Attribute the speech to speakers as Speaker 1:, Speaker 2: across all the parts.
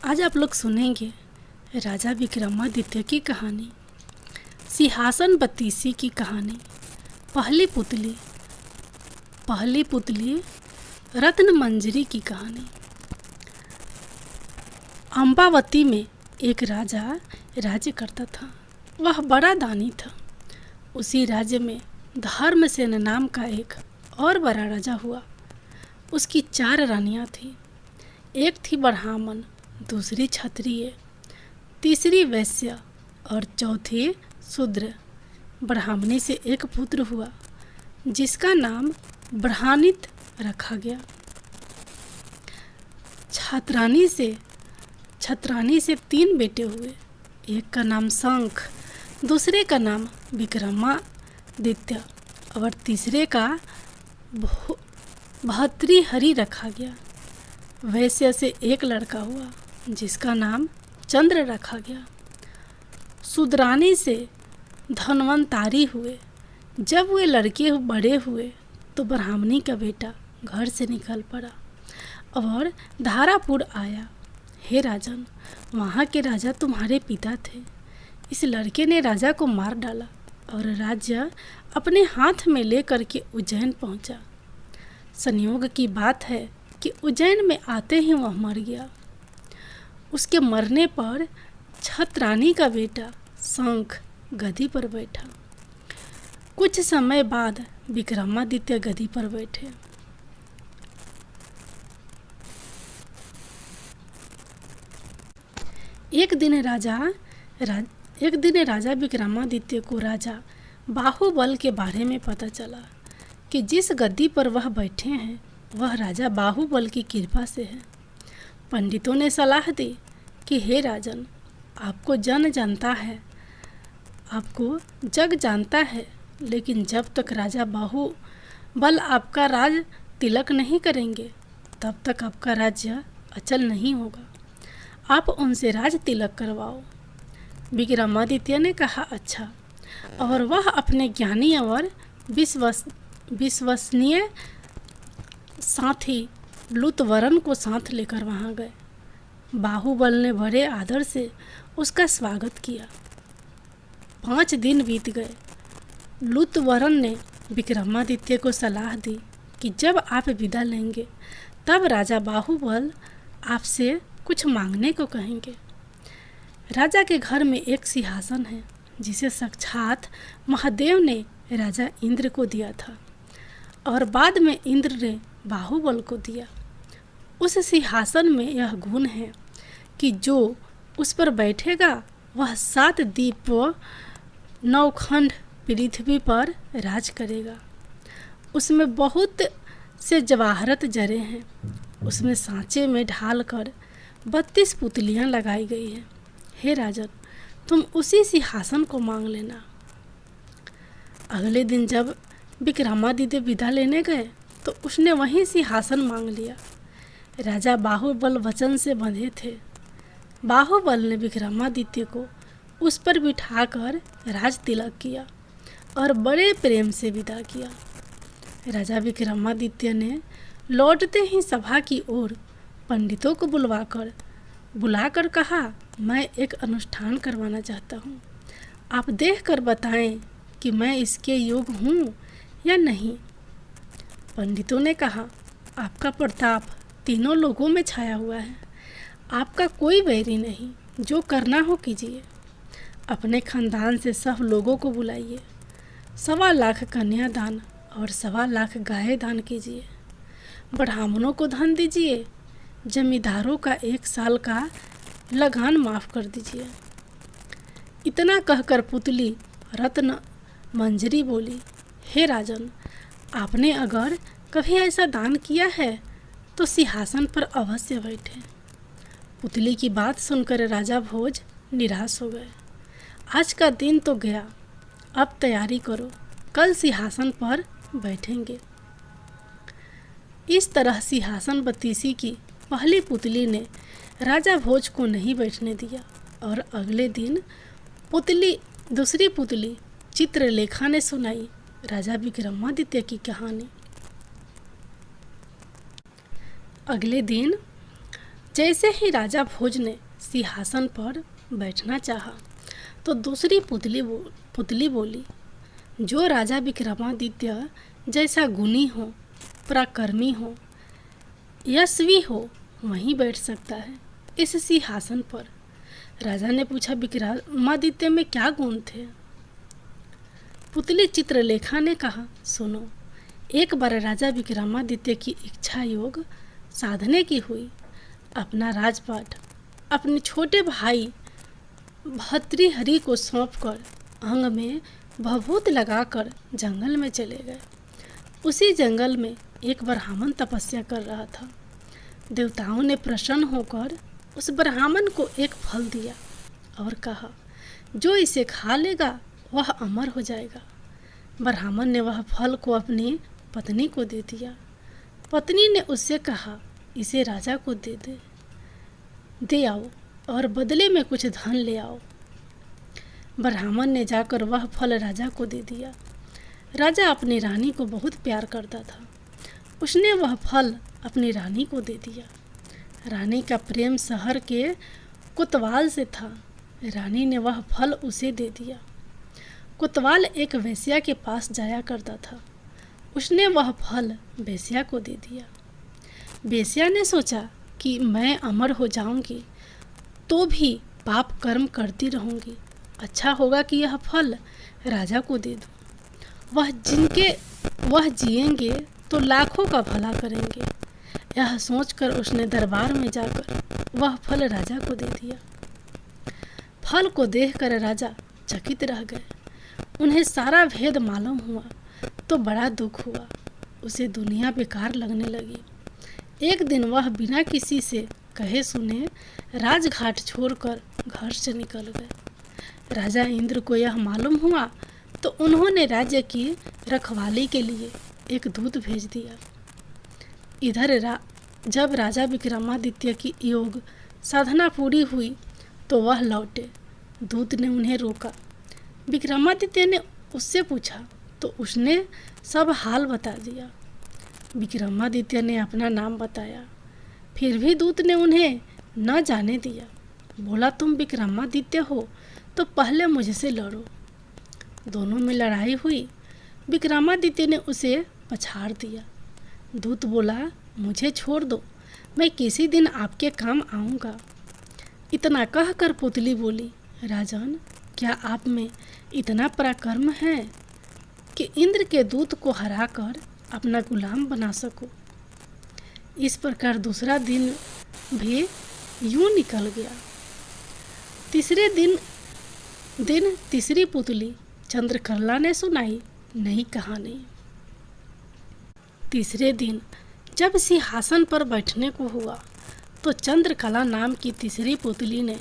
Speaker 1: आज आप लोग सुनेंगे राजा विक्रमादित्य की कहानी, सिंहासन बत्तीसी की कहानी, पहली पुतली रत्न मंजरी की कहानी। अम्बावती में एक राजा राज्य करता था। वह बड़ा दानी था। उसी राज्य में धर्मसेन नाम का एक और बड़ा राजा हुआ। उसकी 4 रानियां थीं। एक थी ब्राह्मण, दूसरी क्षत्रिय, तीसरी वैश्य और चौथी शूद्र। ब्राह्मणी से एक पुत्र हुआ जिसका नाम ब्रहानित रखा गया। छत्रानी से 3 बेटे हुए। एक का नाम शंख, दूसरे का नाम विक्रमादित्य और तीसरे का भर्तृहरि रखा गया। वैश्य से एक लड़का हुआ जिसका नाम चंद्र रखा गया। शूद्रानी से धन्वंतारी हुए। जब वे लड़के बड़े हुए तो ब्राह्मणी का बेटा घर से निकल पड़ा और धारापुर आया। हे राजन, वहाँ के राजा तुम्हारे पिता थे। इस लड़के ने राजा को मार डाला और राज्य अपने हाथ में लेकर के उज्जैन पहुँचा। संयोग की बात है कि उज्जैन में आते ही वह मर गया। उसके मरने पर छत्रानी का बेटा शंख गद्दी पर बैठा। कुछ समय बाद विक्रमादित्य गद्दी पर बैठे। एक दिन राजा विक्रमादित्य को राजा बाहुबल के बारे में पता चला कि जिस गद्दी पर वह बैठे हैं वह राजा बाहुबल की कृपा से है। पंडितों ने सलाह दी कि हे राजन, आपको जग जानता है, लेकिन जब तक राजा बाहुबल आपका राज तिलक नहीं करेंगे तब तक आपका राज्य अचल नहीं होगा। आप उनसे राज तिलक करवाओ। विक्रमादित्य ने कहा, अच्छा। और वह अपने ज्ञानी और विश्वसनीय साथी लुतवरन को साथ लेकर वहाँ गए। बाहुबल ने बड़े आदर से उसका स्वागत किया। 5 दिन बीत गए। लुतवरन ने विक्रमादित्य को सलाह दी कि जब आप विदा लेंगे तब राजा बाहुबल आपसे कुछ मांगने को कहेंगे। राजा के घर में एक सिंहासन है जिसे साक्षात महादेव ने राजा इंद्र को दिया था और बाद में इंद्र ने बाहुबल को दिया। उस सिंहासन में यह गुण है कि जो उस पर बैठेगा वह 7 द्वीप 9 खंड पृथ्वी पर राज करेगा। उसमें बहुत से जवाहरत जड़े हैं। उसमें सांचे में ढाल कर 32 पुतलियाँ लगाई गई हैं। हे राजन, तुम उसी सिंहासन को मांग लेना। अगले दिन जब विक्रमादित्य विदा लेने गए तो उसने वहीं सिंहासन मांग लिया। राजा बाहुबल वचन से बंधे थे। बाहुबल ने विक्रमादित्य को उस पर बिठाकर राज तिलक किया और बड़े प्रेम से विदा किया। राजा विक्रमादित्य ने लौटते ही सभा की ओर पंडितों को बुलाकर कहा, मैं एक अनुष्ठान करवाना चाहता हूँ। आप देखकर बताएं कि मैं इसके योग्य हूँ या नहीं। पंडितों ने कहा, आपका प्रताप तीनों लोगों में छाया हुआ है। आपका कोई वैरी नहीं, जो करना हो कीजिए। अपने खानदान से सब लोगों को बुलाइए। 1.25 लाख कन्यादान और 1.25 लाख गाय दान कीजिए। ब्राह्मणों को धन दीजिए। जमींदारों का 1 साल का लगान माफ़ कर दीजिए। इतना कहकर पुतली रत्न मंजरी बोली, हे राजन, आपने अगर कभी ऐसा दान किया है तो सिंहासन पर अवश्य बैठे। पुतली की बात सुनकर राजा भोज निराश हो गए। आज का दिन तो गया, अब तैयारी करो, कल सिंहासन पर बैठेंगे। इस तरह सिंहासन बत्तीसी की पहली पुतली ने राजा भोज को नहीं बैठने दिया और अगले दिन दूसरी पुतली चित्रलेखा ने सुनाई राजा विक्रमादित्य की कहानी। अगले दिन जैसे ही राजा भोज ने सिंहासन पर बैठना चाहा तो दूसरी पुतली बोली, जो राजा विक्रमादित्य जैसा गुणी हो, पराक्रमी हो, यशस्वी हो, वहीं बैठ सकता है इस सिंहासन पर। राजा ने पूछा, विक्रमादित्य में क्या गुण थे? पुतली चित्रलेखा ने कहा, सुनो, एक बार राजा विक्रमादित्य की इच्छा योग साधने की हुई। अपना राजपाट अपने छोटे भाई भर्तृहरि को सौंपकर अंग में भभूत लगाकर जंगल में चले गए। उसी जंगल में एक ब्राह्मण तपस्या कर रहा था। देवताओं ने प्रसन्न होकर उस ब्राह्मण को एक फल दिया और कहा, जो इसे खा लेगा वह अमर हो जाएगा। ब्राह्मण ने वह फल को अपनी पत्नी को दे दिया। पत्नी ने उससे कहा, इसे राजा को दे आओ और बदले में कुछ धन ले आओ। ब्राह्मण ने जाकर वह फल राजा को दे दिया। राजा अपनी रानी को बहुत प्यार करता था। उसने वह फल अपनी रानी को दे दिया। रानी का प्रेम शहर के कोतवाल से था। रानी ने वह फल उसे दे दिया। कोतवाल एक वेश्या के पास जाया करता था। उसने वह फल वेश्या को दे दिया। वेश्या ने सोचा कि मैं अमर हो जाऊंगी तो भी पाप कर्म करती रहूंगी, अच्छा होगा कि यह फल राजा को दे दूं। वह जिएंगे तो लाखों का भला करेंगे। यह सोचकर उसने दरबार में जाकर वह फल राजा को दे दिया। फल को देखकर राजा चकित रह गए। उन्हें सारा भेद मालूम हुआ तो बड़ा दुख हुआ। उसे दुनिया बेकार लगने लगी। एक दिन वह बिना किसी से कहे सुने राजघाट छोड़कर घर से निकल गए। राजा इंद्र को यह मालूम हुआ तो उन्होंने राज्य की रखवाली के लिए एक दूत भेज दिया। इधर जब राजा विक्रमादित्य की योग साधना पूरी हुई तो वह लौटे। दूत ने उन्हें रोका। विक्रमादित्य ने उससे पूछा तो उसने सब हाल बता दिया। विक्रमादित्य ने अपना नाम बताया, फिर भी दूत ने उन्हें न जाने दिया। बोला, तुम विक्रमादित्य हो तो पहले मुझसे लड़ो। दोनों में लड़ाई हुई। विक्रमादित्य ने उसे पछाड़ दिया। दूत बोला, मुझे छोड़ दो, मैं किसी दिन आपके काम आऊँगा। इतना कहकर पुतली बोली, राजन, क्या आप में इतना पराक्रम है कि इंद्र के दूत को हराकर अपना गुलाम बना सको? इस प्रकार दूसरा दिन भी यूं निकल गया। तीसरे दिन तीसरी पुतली चंद्रकला ने सुनाई नई कहानी। तीसरे दिन जब सिंहासन पर बैठने को हुआ तो चंद्रकला नाम की तीसरी पुतली ने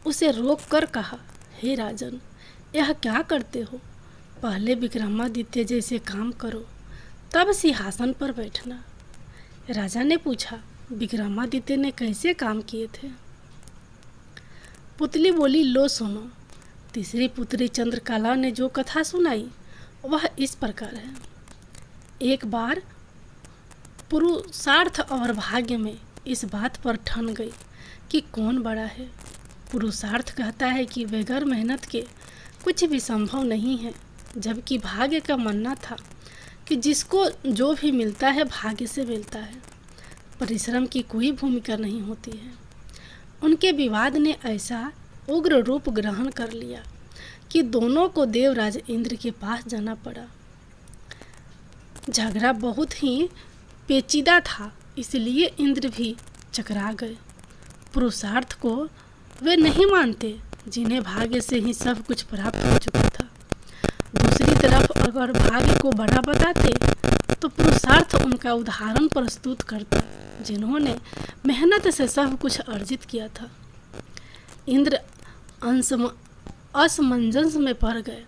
Speaker 1: उसे रोककर कहा, हे राजन, यह क्या करते हो? पहले विक्रमादित्य जैसे काम करो, तब सिंहासन पर बैठना। राजा ने पूछा, विक्रमादित्य ने कैसे काम किए थे? पुतली बोली, लो सुनो। तीसरी पुत्री चंद्रकला ने जो कथा सुनाई वह इस प्रकार है। एक बार पुरुषार्थ और भाग्य में इस बात पर ठन गई कि कौन बड़ा है। पुरुषार्थ कहता है कि बगैर मेहनत के कुछ भी संभव नहीं है, जबकि भाग्य का मानना था कि जिसको जो भी मिलता है भाग्य से मिलता है, परिश्रम की कोई भूमिका नहीं होती है। उनके विवाद ने ऐसा उग्र रूप ग्रहण कर लिया कि दोनों को देवराज इंद्र के पास जाना पड़ा। झगड़ा बहुत ही पेचीदा था, इसलिए इंद्र भी चकरा गए। पुरुषार्थ को वे नहीं मानते जिन्हें भाग्य से ही सब कुछ प्राप्त हो चुका था। दूसरी तरफ अगर भाग्य को बड़ा बताते तो पुरुषार्थ उनका उदाहरण प्रस्तुत करता, जिन्होंने मेहनत से सब कुछ अर्जित किया था। इंद्र असमंजस में पड़ गए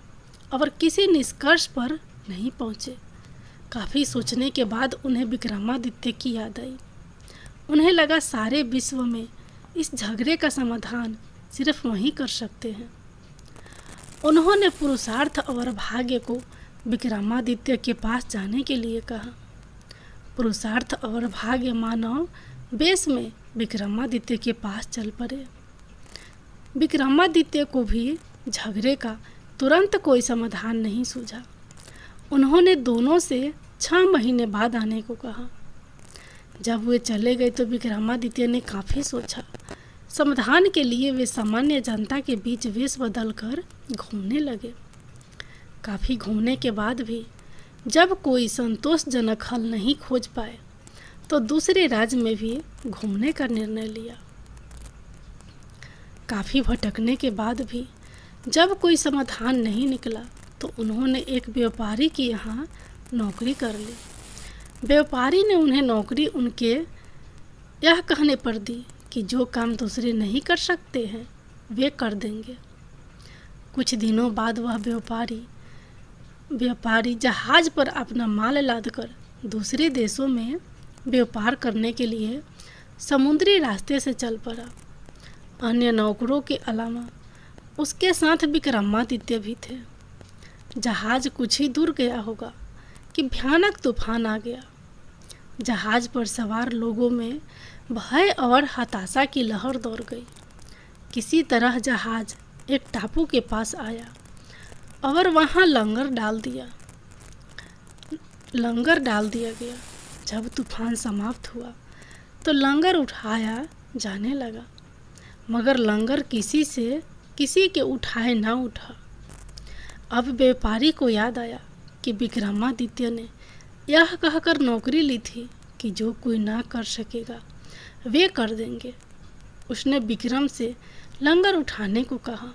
Speaker 1: और किसी निष्कर्ष पर नहीं पहुँचे। काफ़ी सोचने के बाद उन्हें विक्रमादित्य की याद आई। उन्हें लगा सारे विश्व में इस झगड़े का समाधान सिर्फ वही कर सकते हैं। उन्होंने पुरुषार्थ और भाग्य को विक्रमादित्य के पास जाने के लिए कहा। पुरुषार्थ और भाग्य मानव वेश में विक्रमादित्य के पास चल पड़े। विक्रमादित्य को भी झगड़े का तुरंत कोई समाधान नहीं सूझा। उन्होंने दोनों से 6 महीने बाद आने को कहा। जब वे चले गए तो विक्रमादित्य ने काफ़ी सोचा। समाधान के लिए वे सामान्य जनता के बीच वेश बदलकर घूमने लगे। काफ़ी घूमने के बाद भी जब कोई संतोषजनक हल नहीं खोज पाए तो दूसरे राज्य में भी घूमने का निर्णय लिया। काफ़ी भटकने के बाद भी जब कोई समाधान नहीं निकला तो उन्होंने एक व्यापारी के यहाँ नौकरी कर ली। व्यापारी ने उन्हें नौकरी उनके यह कहने पर दी कि जो काम दूसरे नहीं कर सकते हैं वे कर देंगे। कुछ दिनों बाद वह व्यापारी जहाज़ पर अपना माल लादकर दूसरे देशों में व्यापार करने के लिए समुद्री रास्ते से चल पड़ा। अन्य नौकरों के अलावा उसके साथ विक्रमादित्य भी थे। जहाज़ कुछ ही दूर गया होगा कि भयानक तूफान आ गया। जहाज़ पर सवार लोगों में भय और हताशा की लहर दौड़ गई। किसी तरह जहाज़ एक टापू के पास आया और वहाँ लंगर डाल दिया गया। जब तूफान समाप्त हुआ तो लंगर उठाया जाने लगा, मगर लंगर किसी के उठाए ना उठा। अब व्यापारी को याद आया कि विक्रमादित्य ने यह कहकर नौकरी ली थी कि जो कोई ना कर सकेगा वे कर देंगे। उसने विक्रम से लंगर उठाने को कहा।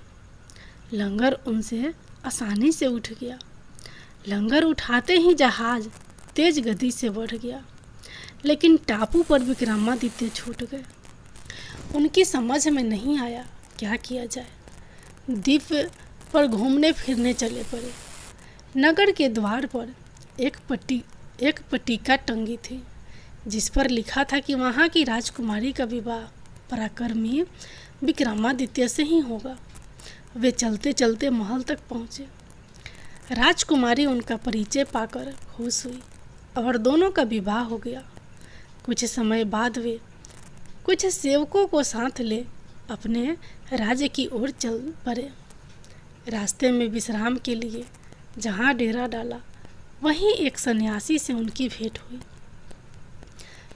Speaker 1: लंगर उनसे आसानी से उठ गया। लंगर उठाते ही जहाज़ तेज गति से बढ़ गया, लेकिन टापू पर विक्रमादित्य छूट गए। उनकी समझ में नहीं आया क्या किया जाए। द्वीप पर घूमने फिरने चले पड़े। नगर के द्वार पर एक पट्टिका टंगी थी जिस पर लिखा था कि वहाँ की राजकुमारी का विवाह पराक्रमी विक्रमादित्य से ही होगा। वे चलते चलते महल तक पहुँचे। राजकुमारी उनका परिचय पाकर खुश हुई और दोनों का विवाह हो गया। कुछ समय बाद वे कुछ सेवकों को साथ ले अपने राज्य की ओर चल पड़े। रास्ते में विश्राम के लिए जहाँ डेरा डाला वहीं एक सन्यासी से उनकी भेंट हुई।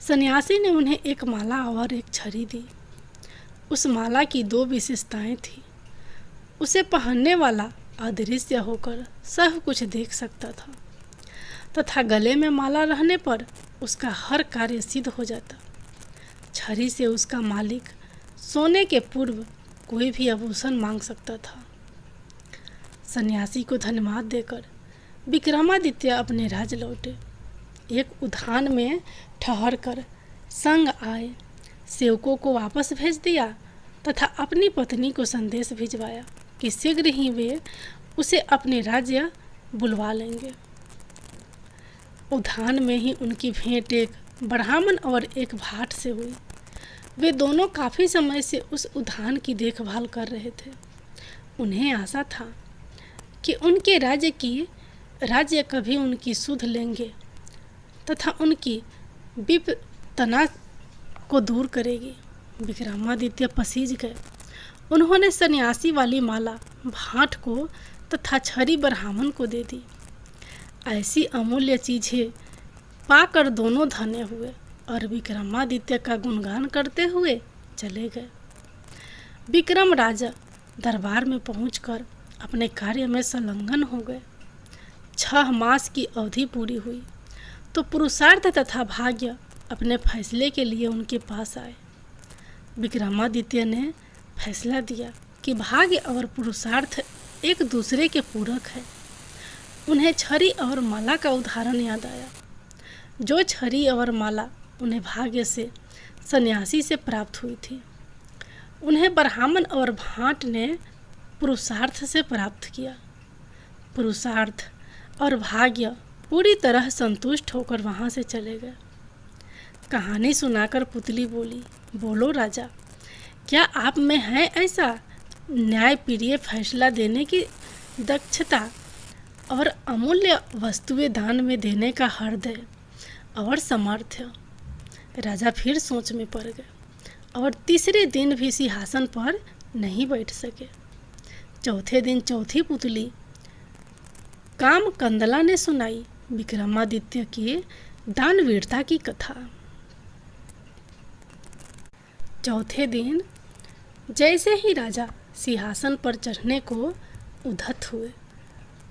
Speaker 1: सन्यासी ने उन्हें एक माला और एक छड़ी दी। उस माला की 2 विशेषताएं थी। उसे पहनने वाला अदृश्य होकर सब कुछ देख सकता था तथा गले में माला रहने पर उसका हर कार्य सिद्ध हो जाता। छड़ी से उसका मालिक सोने के पूर्व कोई भी आभूषण मांग सकता था। सन्यासी को धन्यवाद देकर विक्रमादित्य अपने राज्य लौटे। एक उद्यान में ठहर कर संग आए सेवकों को वापस भेज दिया तथा अपनी पत्नी को संदेश भिजवाया कि शीघ्र ही वे उसे अपने राज्य बुलवा लेंगे। उद्यान में ही उनकी भेंट एक ब्राह्मण और एक भाट से हुई। वे दोनों काफ़ी समय से उस उद्यान की देखभाल कर रहे थे। उन्हें आशा था कि उनके राज्य कभी उनकी सुध लेंगे तथा उनकी विपत्तना को दूर करेगी। विक्रमादित्य पसीज गए। उन्होंने सन्यासी वाली माला भाट को तथा छड़ी ब्राह्मण को दे दी। ऐसी अमूल्य चीज़ें पाकर दोनों धन्य हुए और विक्रमादित्य का गुणगान करते हुए चले गए। विक्रम राजा दरबार में पहुंचकर अपने कार्य में संलग्न हो गए। 6 मास की अवधि पूरी हुई तो पुरुषार्थ तथा भाग्य अपने फैसले के लिए उनके पास आए। विक्रमादित्य ने फैसला दिया कि भाग्य और पुरुषार्थ एक दूसरे के पूरक है। उन्हें छड़ी और माला का उदाहरण याद आया। जो छड़ी और माला उन्हें भाग्य से सन्यासी से प्राप्त हुई थी, उन्हें ब्राह्मण और भाट ने पुरुषार्थ से प्राप्त किया। पुरुषार्थ और भाग्य पूरी तरह संतुष्ट होकर वहाँ से चले गए। कहानी सुनाकर पुतली बोली, बोलो राजा, क्या आप में है ऐसा न्यायप्रिय फैसला देने की दक्षता और अमूल्य वस्तुएं दान में देने का हृदय और सामर्थ्य? राजा फिर सोच में पड़ गए और तीसरे दिन भी सिंहासन पर नहीं बैठ सके। चौथे दिन चौथी पुतली काम कंदला ने सुनाई विक्रमादित्य की दानवीरता की कथा। चौथे दिन जैसे ही राजा सिंहासन पर चढ़ने को उद्धत हुए,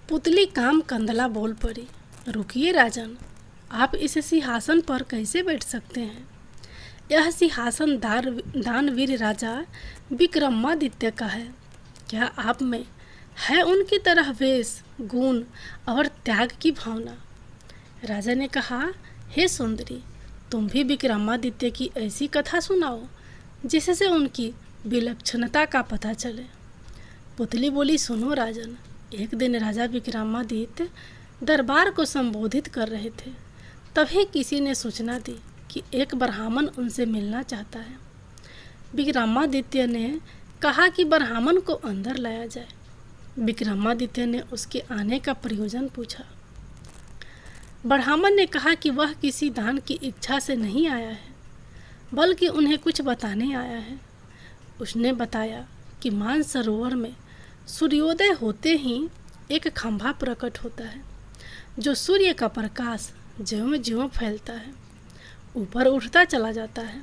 Speaker 1: पुतली काम कंदला बोल पड़ी, रुकिए राजन, आप इस सिंहासन पर कैसे बैठ सकते हैं? यह सिंहासन दानवीर राजा विक्रमादित्य का है। क्या आप में है उनकी तरह वेश, गुण और त्याग की भावना? राजा ने कहा, हे सुंदरी, तुम भी विक्रमादित्य की ऐसी कथा सुनाओ जिससे उनकी विलक्षणता का पता चले। पुतली बोली, सुनो राजन, एक दिन राजा विक्रमादित्य दरबार को संबोधित कर रहे थे। तभी किसी ने सूचना दी कि एक ब्राह्मण उनसे मिलना चाहता है। विक्रमादित्य ने कहा कि ब्राह्मण को अंदर लाया जाए। विक्रमादित्य ने उसके आने का प्रयोजन पूछा। ब्राह्मण ने कहा कि वह किसी दान की इच्छा से नहीं आया है, बल्कि उन्हें कुछ बताने आया है। उसने बताया कि मानसरोवर में सूर्योदय होते ही एक खंभा प्रकट होता है, जो सूर्य का प्रकाश ज्यों ज्यों फैलता है ऊपर उठता चला जाता है,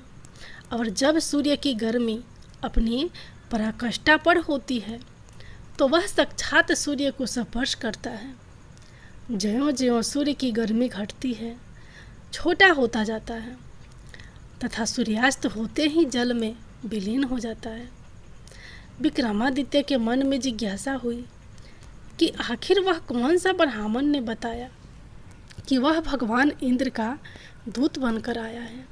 Speaker 1: और जब सूर्य की गर्मी अपनी पराकाष्ठा पर होती है तो वह साक्षात सूर्य को स्पर्श करता है। ज्यों ज्यों सूर्य की गर्मी घटती है, छोटा होता जाता है तथा सूर्यास्त होते ही जल में विलीन हो जाता है। विक्रमादित्य के मन में जिज्ञासा हुई कि आखिर वह कौन सा ब्राह्मण ने बताया कि वह भगवान इंद्र का दूत बनकर आया है।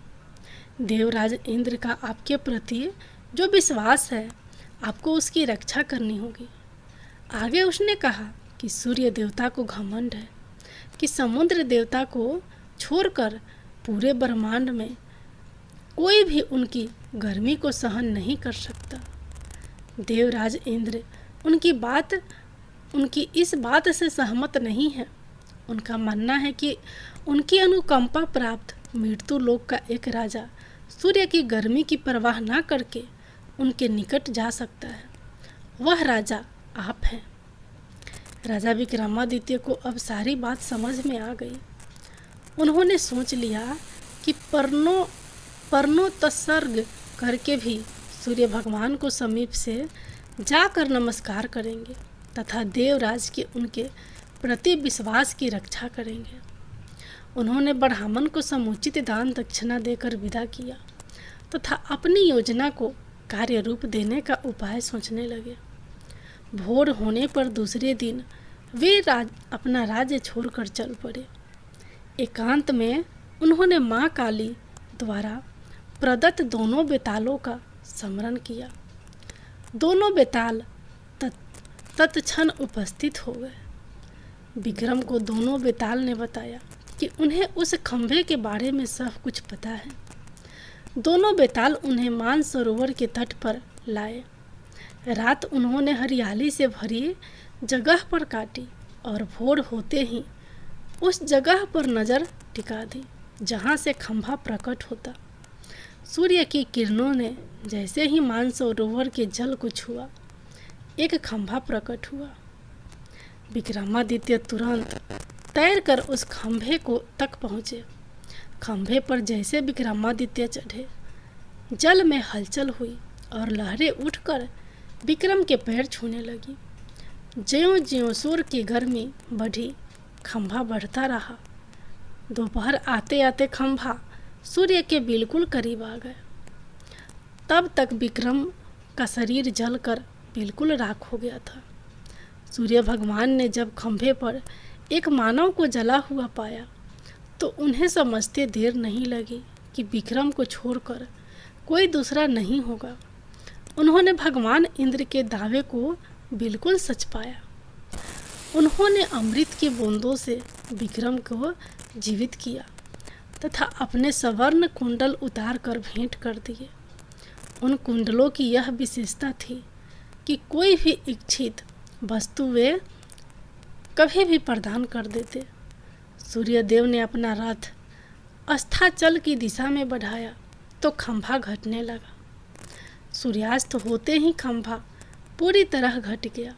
Speaker 1: देवराज इंद्र का आपके प्रति जो विश्वास है, आपको उसकी रक्षा करनी होगी। आगे उसने कहा कि सूर्य देवता को घमंड है कि समुद्र देवता को छोड़कर पूरे ब्रह्मांड में कोई भी उनकी गर्मी को सहन नहीं कर सकता। देवराज इंद्र उनकी इस बात से सहमत नहीं है। उनका मानना है कि उनकी अनुकंपा प्राप्त मृत्यु लोक का एक राजा सूर्य की गर्मी की परवाह ना करके उनके निकट जा सकता है। वह राजा आप हैं। राजा विक्रमादित्य को अब सारी बात समझ में आ गई। उन्होंने सोच लिया कि पर्णोत्सर्ग करके भी सूर्य भगवान को समीप से जाकर नमस्कार करेंगे तथा देवराज के उनके प्रति विश्वास की रक्षा करेंगे। उन्होंने ब्राह्मण को समुचित दान दक्षिणा देकर विदा किया तथा अपनी योजना को कार्य रूप देने का उपाय सोचने लगे। भोर होने पर दूसरे दिन वे अपना राज्य छोड़कर चल पड़े। एकांत में उन्होंने माँ काली द्वारा प्रदत्त दोनों बेतालों का स्मरण किया। दोनों बेताल तत्क्षण उपस्थित हो गए। विक्रम को दोनों बेताल ने बताया कि उन्हें उस खंभे के बारे में सब कुछ पता है। दोनों बेताल उन्हें मानसरोवर के तट पर लाए। रात उन्होंने हरियाली से भरी जगह पर काटी और भोर होते ही उस जगह पर नज़र टिका दी जहाँ से खंभा प्रकट होता। सूर्य की किरणों ने जैसे ही मानसरोवर के जल को छुआ, एक खंभा प्रकट हुआ। विक्रमादित्य तुरंत तैरकर उस खंभे को तक पहुँचे। खंभे पर जैसे विक्रमादित्य चढ़े, जल में हलचल हुई और लहरें उठकर विक्रम के पैर छूने लगी। ज्यों ज्यों सूर्य की गर्मी बढ़ी, खंभा बढ़ता रहा। दोपहर आते आते खंभा सूर्य के बिल्कुल करीब आ गया। तब तक विक्रम का शरीर जलकर बिल्कुल राख हो गया था। सूर्य भगवान ने जब खंभे पर एक मानव को जला हुआ पाया तो उन्हें समझते देर नहीं लगी कि विक्रम को छोड़कर कोई दूसरा नहीं होगा। उन्होंने भगवान इंद्र के दावे को बिल्कुल सच पाया। उन्होंने अमृत की बूंदों से विक्रम को जीवित किया तथा अपने सवर्ण कुंडल उतार कर भेंट कर दिए। उन कुंडलों की यह विशेषता थी कि कोई भी इच्छित वस्तु वे कभी भी प्रदान कर देते। सूर्यदेव ने अपना रथ अस्ताचल की दिशा में बढ़ाया तो खंभा घटने लगा। सूर्यास्त होते ही खंभा पूरी तरह घट गया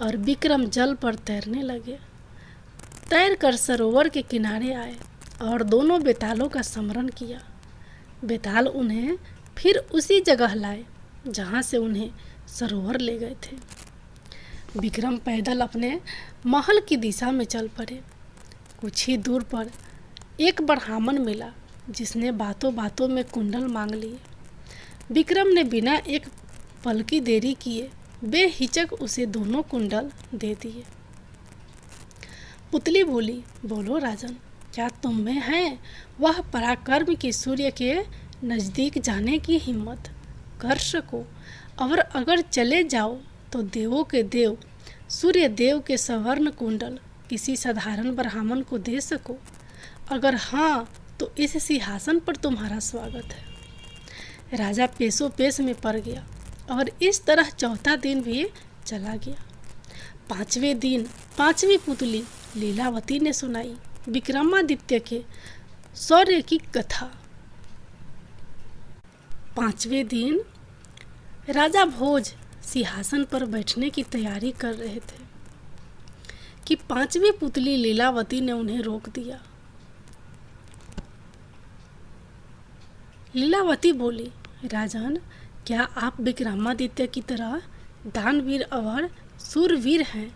Speaker 1: और विक्रम जल पर तैरने लगे। तैरकर सरोवर के किनारे आए और दोनों बेतालों का स्मरण किया। बेताल उन्हें फिर उसी जगह लाए जहाँ से उन्हें सरोवर ले गए थे। विक्रम पैदल अपने महल की दिशा में चल पड़े। कुछ ही दूर पर एक ब्राह्मण मिला जिसने बातों बातों में कुंडल मांग लिए। विक्रम ने बिना एक पल की देरी किए बेहिचक उसे दोनों कुंडल दे दिए। पुतली बोली, बोलो राजन, क्या तुम में है वह पराक्रम की सूर्य के नज़दीक जाने की हिम्मत? कर सको और अगर चले जाओ तो देवों के देव सूर्य देव के स्वर्ण कुंडल किसी साधारण ब्राह्मण को दे सको? अगर हाँ तो इस सिंहासन पर तुम्हारा स्वागत है। राजा पेशो पेश में पड़ गया और इस तरह चौथा दिन भी चला गया। पांचवें दिन पांचवी पुतली लीलावती ने सुनाई विक्रमादित्य के शौर्य की कथा। पांचवें दिन राजा भोज सिंहासन पर बैठने की तैयारी कर रहे थे कि पांचवी पुतली लीलावती ने उन्हें रोक दिया। लीलावती बोली, राजन, क्या आप विक्रमादित्य की तरह दानवीर और सूरवीर हैं?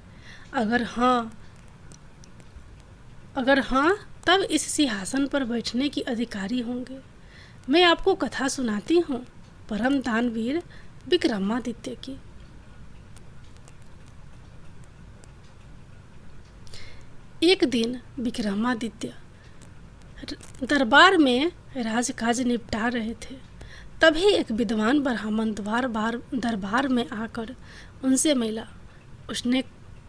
Speaker 1: अगर हाँ तब इस सिंहासन पर बैठने की अधिकारी होंगे। मैं आपको कथा सुनाती हूँ परम दानवीर विक्रमादित्य की। एक दिन विक्रमादित्य दरबार में राजकाज निपटा रहे थे। तभी एक विद्वान ब्राह्मण दरबार में आकर उनसे मिला। उसने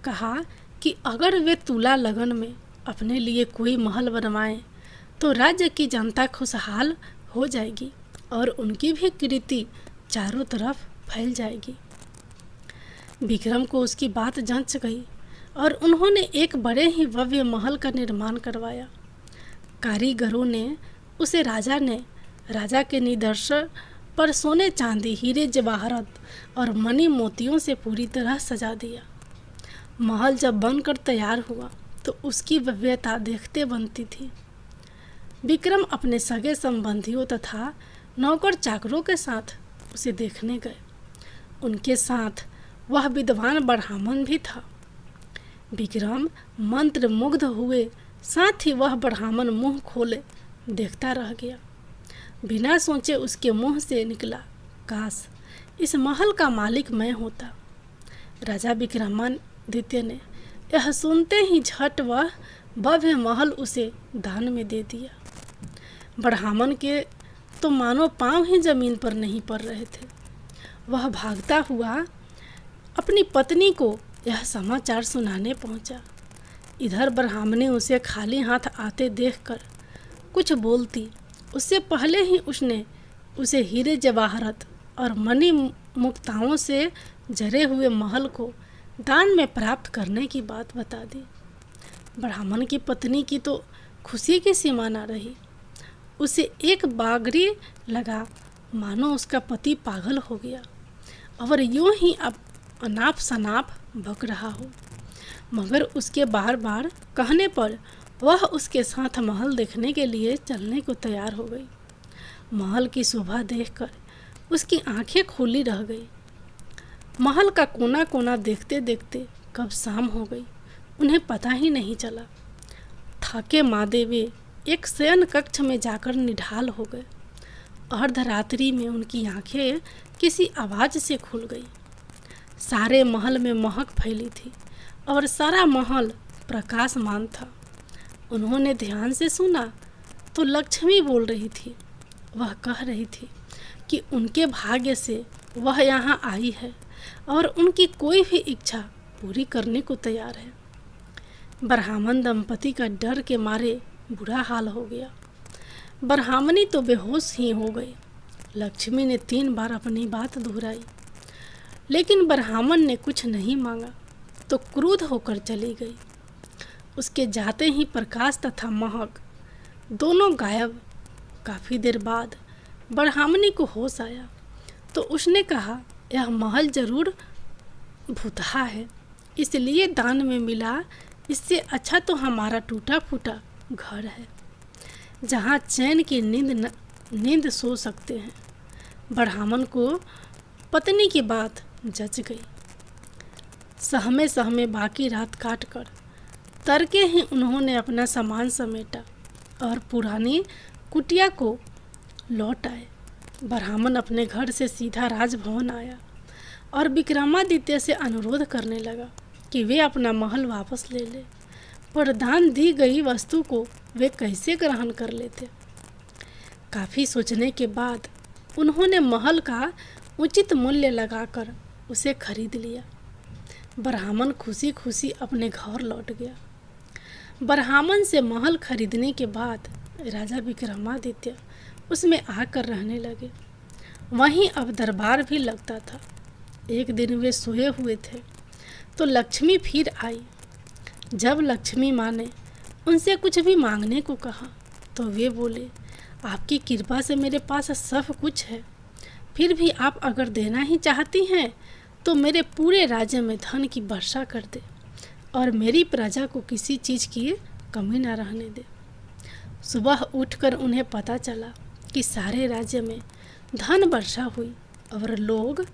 Speaker 1: कहा कि अगर वे तुला लगन में अपने लिए कोई महल बनवाएं तो राज्य की जनता खुशहाल हो जाएगी और उनकी भी कीर्ति चारों तरफ फैल जाएगी। विक्रम को उसकी बात जंच गई और उन्होंने एक बड़े ही भव्य महल का निर्माण करवाया। कारीगरों ने उसे राजा के निदर्शन पर सोने चांदी हीरे जवाहरत और मणि मोतियों से पूरी तरह सजा दिया। महल जब बनकर तैयार हुआ तो उसकी भव्यता देखते बनती थी। विक्रम अपने सगे संबंधियों तथा नौकर चाकरों के साथ उसे देखने गए। उनके साथ वह विद्वान ब्राह्मण भी था। विक्रम मंत्र मुग्ध हुए, साथ ही वह ब्राह्मण मुंह खोले देखता रह गया। बिना सोचे उसके मुंह से निकला, काश इस महल का मालिक मैं होता। राजा विक्रमादित्य ने यह सुनते ही झट वह भव्य महल उसे दान में दे दिया। ब्राह्मण के तो मानो पांव ही जमीन पर नहीं पड़ रहे थे। वह भागता हुआ अपनी पत्नी को यह समाचार सुनाने पहुंचा। इधर ब्राह्मणी उसे खाली हाथ आते देखकर कुछ बोलती उससे पहले ही उसने उसे हीरे जवाहरत और मणि मुक्ताओं से जरे हुए महल को दान में प्राप्त करने की बात बता दी। ब्राह्मण की पत्नी की तो खुशी की सीमा न रही। उसे एक बागरी लगा मानो उसका पति पागल हो गया और यूं ही अब अनाप शनाप भग रहा हो। मगर उसके बार बार कहने पर वह उसके साथ महल देखने के लिए चलने को तैयार हो गई। महल की शोभा देखकर उसकी आंखें खुली रह गई। महल का कोना कोना देखते देखते कब शाम हो गई उन्हें पता ही नहीं चला। थके मादे वे एक शयन कक्ष में जाकर निढाल हो गए। अर्धरात्रि में उनकी आंखें किसी आवाज़ से खुल गई। सारे महल में महक फैली थी और सारा महल प्रकाशमान था। उन्होंने ध्यान से सुना तो लक्ष्मी बोल रही थी। वह कह रही थी कि उनके भाग्य से वह यहाँ आई है और उनकी कोई भी इच्छा पूरी करने को तैयार है। ब्राह्मण दंपति का डर के मारे बुरा हाल हो गया। ब्राह्मणी तो बेहोश ही हो गई। लक्ष्मी ने 3 बार अपनी बात दोहराई, लेकिन ब्राह्मण ने कुछ नहीं मांगा तो क्रुद्ध होकर चली गई। उसके जाते ही प्रकाश तथा महक दोनों गायब। काफ़ी देर बाद ब्राह्मणी को होश आया तो उसने कहा, यह महल जरूर भूतहा है, इसलिए दान में मिला। इससे अच्छा तो हमारा टूटा फूटा घर है, जहाँ चैन की नींद सो सकते हैं। ब्राह्मण को पत्नी की बात जच गई। सहमे सहमे बाकी रात काट कर तड़के ही उन्होंने अपना सामान समेटा और पुरानी कुटिया को लौट आए। ब्राह्मण अपने घर से सीधा राजभवन आया और विक्रमादित्य से अनुरोध करने लगा कि वे अपना महल वापस ले ले, पर दान दी गई वस्तु को वे कैसे ग्रहण कर लेते। काफ़ी सोचने के बाद उन्होंने महल का उचित मूल्य लगाकर उसे खरीद लिया। ब्राह्मण खुशी खुशी अपने घर लौट गया। ब्राह्मण से महल खरीदने के बाद राजा विक्रमादित्य उसमें आकर रहने लगे। वहीं अब दरबार भी लगता था। एक दिन वे सोए हुए थे तो लक्ष्मी फिर आई। जब लक्ष्मी माँ ने उनसे कुछ भी मांगने को कहा तो वे बोले, आपकी कृपा से मेरे पास सब कुछ है, फिर भी आप अगर देना ही चाहती हैं तो मेरे पूरे राज्य में धन की वर्षा कर दे और मेरी प्रजा को किसी चीज़ की कमी न रहने दे। सुबह उठकर उन्हें पता चला कि सारे राज्य में धन वर्षा हुई और लोग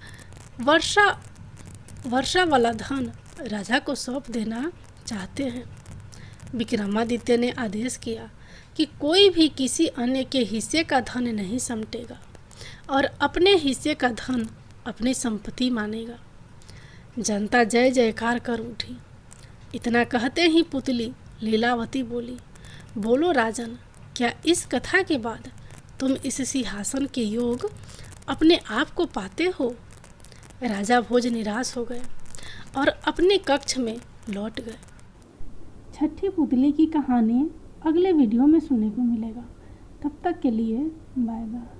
Speaker 1: वर्षा वाला धन राजा को सौंप देना चाहते हैं। विक्रमादित्य ने आदेश किया कि कोई भी किसी अन्य के हिस्से का धन नहीं समेटेगा और अपने हिस्से का धन अपनी संपत्ति मानेगा। जनता जय जयकार कर उठी। इतना कहते ही पुतली लीलावती बोली, बोलो राजन, क्या इस कथा के बाद तुम इस सिंहासन के योग अपने आप को पाते हो? राजा भोज निराश हो गए और अपने कक्ष में लौट गए। छठी पुतली की कहानी अगले वीडियो में सुनने को मिलेगा। तब तक के लिए बाय बाय।